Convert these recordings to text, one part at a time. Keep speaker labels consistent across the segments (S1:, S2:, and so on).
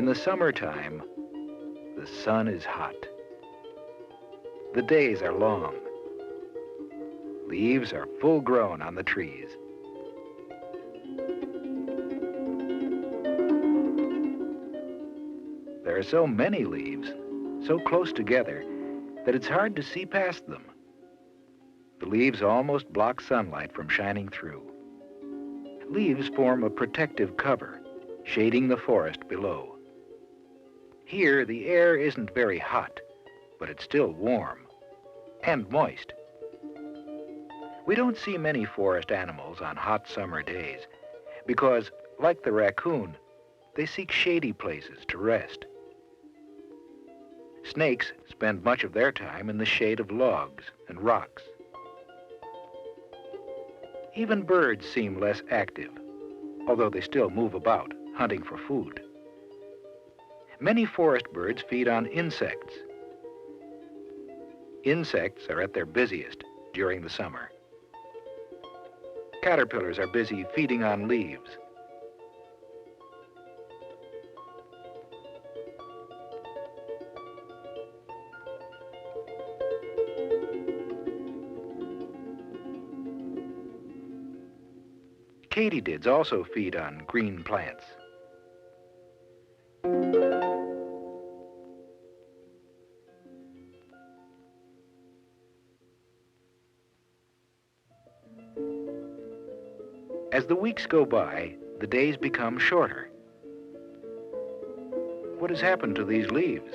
S1: In the summertime, the sun is hot. The days are long. Leaves are full grown on the trees. There are so many leaves, so close together, that it's hard to see past them. The leaves almost block sunlight from shining through. Leaves form a protective cover, shading the forest below. Here, the air isn't very hot, but it's still warm and moist. We don't see many forest animals on hot summer days because, like the raccoon, they seek shady places to rest. Snakes spend much of their time in the shade of logs and rocks. Even birds seem less active, although they still move about, hunting for food. Many forest birds feed on insects. Insects are at their busiest during the summer. Caterpillars are busy feeding on leaves. Katydids also feed on green plants. As the weeks go by, the days become shorter. What has happened to these leaves?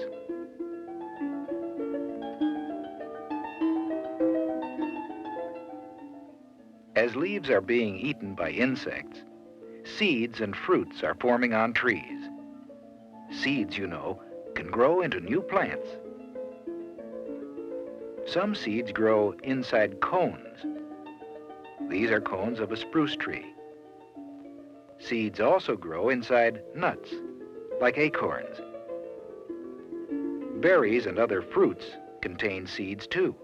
S1: As leaves are being eaten by insects, seeds and fruits are forming on trees. Seeds, you know, can grow into new plants. Some seeds grow inside cones. These are cones of a spruce tree. Seeds also grow inside nuts, like acorns. Berries and other fruits contain seeds too.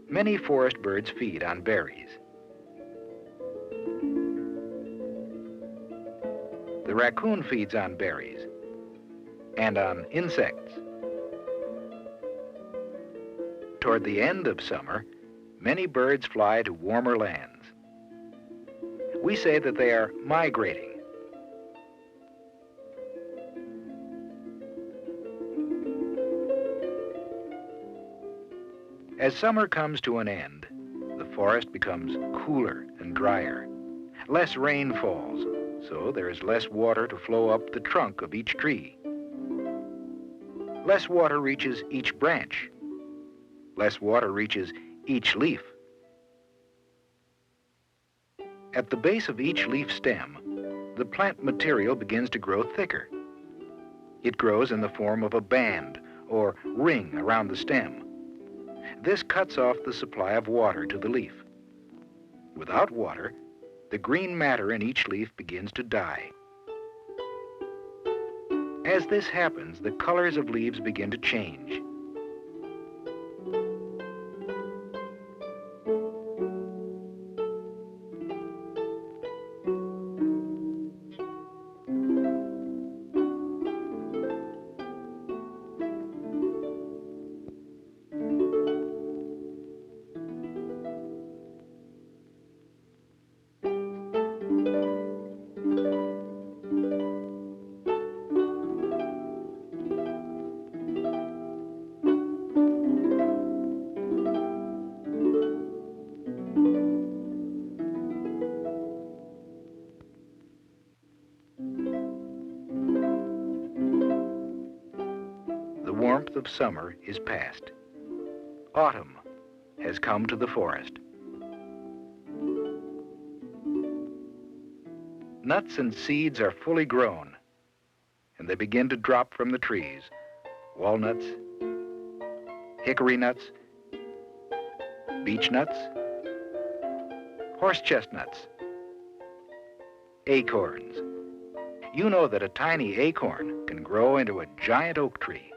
S1: Many forest birds feed on berries. The raccoon feeds on berries and on insects. Toward the end of summer, many birds fly to warmer lands. We say that they are migrating. As summer comes to an end, the forest becomes cooler and drier. Less rain falls, so there is less water to flow up the trunk of each tree. Less water reaches each branch. Less water reaches each leaf. At the base of each leaf stem, the plant material begins to grow thicker. It grows in the form of a band or ring around the stem. This cuts off the supply of water to the leaf. Without water, the green matter in each leaf begins to die. As this happens, the colors of leaves begin to change. The warmth of summer is past. Autumn has come to the forest. Nuts and seeds are fully grown, and they begin to drop from the trees. Walnuts, hickory nuts, beech nuts, horse chestnuts, acorns. You know that a tiny acorn can grow into a giant oak tree.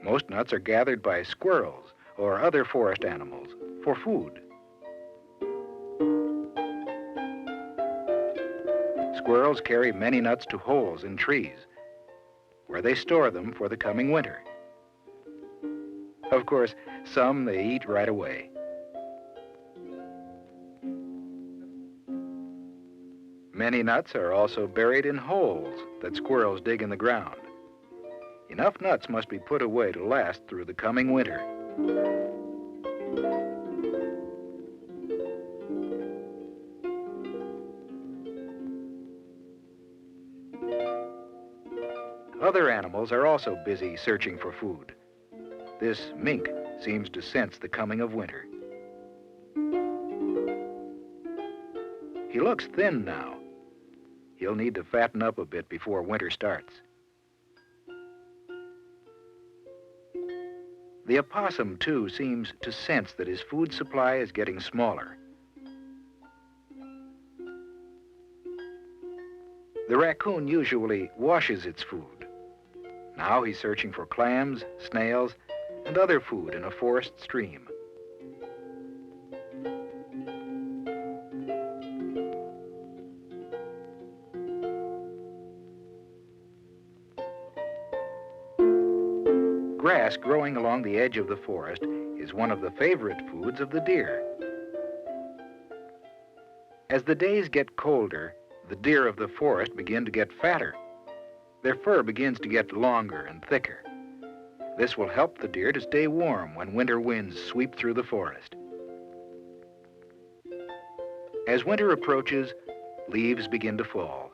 S1: Most nuts are gathered by squirrels or other forest animals for food. Squirrels carry many nuts to holes in trees, where they store them for the coming winter. Of course, some they eat right away. Many nuts are also buried in holes that squirrels dig in the ground. Enough nuts must be put away to last through the coming winter. Other animals are also busy searching for food. This mink seems to sense the coming of winter. He looks thin now. He'll need to fatten up a bit before winter starts. The opossum, too, seems to sense that his food supply is getting smaller. The raccoon usually washes its food. Now he's searching for clams, snails, and other food in a forest stream. Grass growing along the edge of the forest is one of the favorite foods of the deer. As the days get colder, the deer of the forest begin to get fatter. Their fur begins to get longer and thicker. This will help the deer to stay warm when winter winds sweep through the forest. As winter approaches, leaves begin to fall.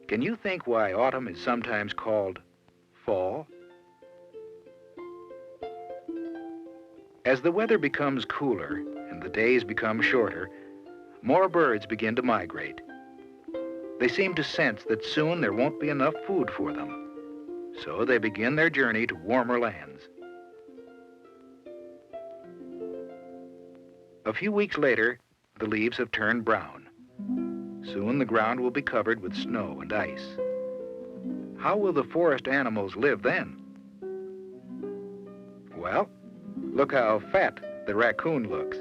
S1: Can you think why autumn is sometimes called fall? As the weather becomes cooler and the days become shorter, more birds begin to migrate. They seem to sense that soon there won't be enough food for them, so they begin their journey to warmer lands. A few weeks later, the leaves have turned brown. Soon the ground will be covered with snow and ice. How will the forest animals live then? Well, look how fat the raccoon looks.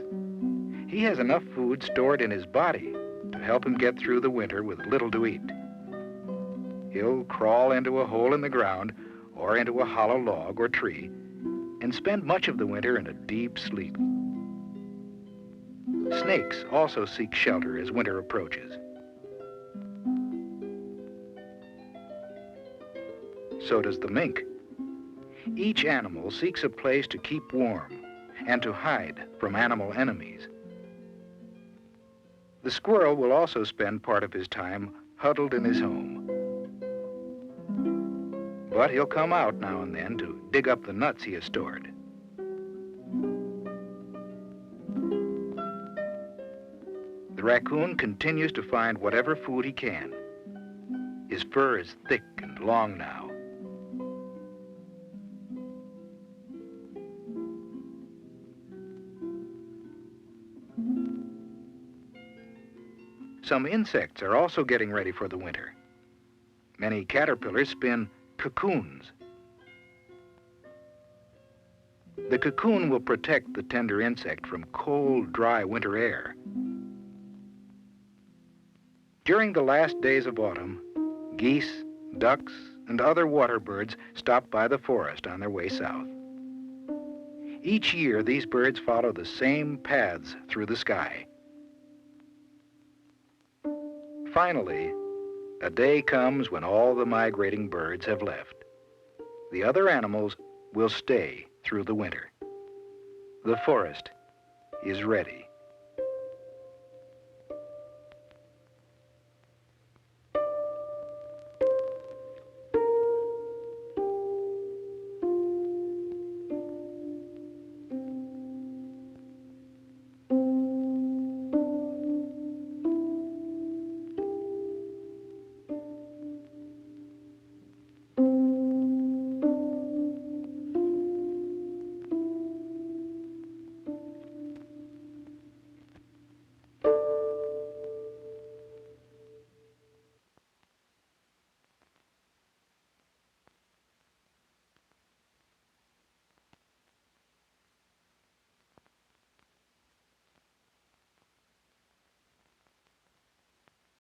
S1: He has enough food stored in his body to help him get through the winter with little to eat. He'll crawl into a hole in the ground or into a hollow log or tree and spend much of the winter in a deep sleep. Snakes also seek shelter as winter approaches. So does the mink. Each animal seeks a place to keep warm and to hide from animal enemies. The squirrel will also spend part of his time huddled in his home. But he'll come out now and then to dig up the nuts he has stored. The raccoon continues to find whatever food he can. His fur is thick and long now. Some insects are also getting ready for the winter. Many caterpillars spin cocoons. The cocoon will protect the tender insect from cold, dry winter air. During the last days of autumn, geese, ducks, and other water birds stop by the forest on their way south. Each year, these birds follow the same paths through the sky. Finally, a day comes when all the migrating birds have left. The other animals will stay through the winter. The forest is ready.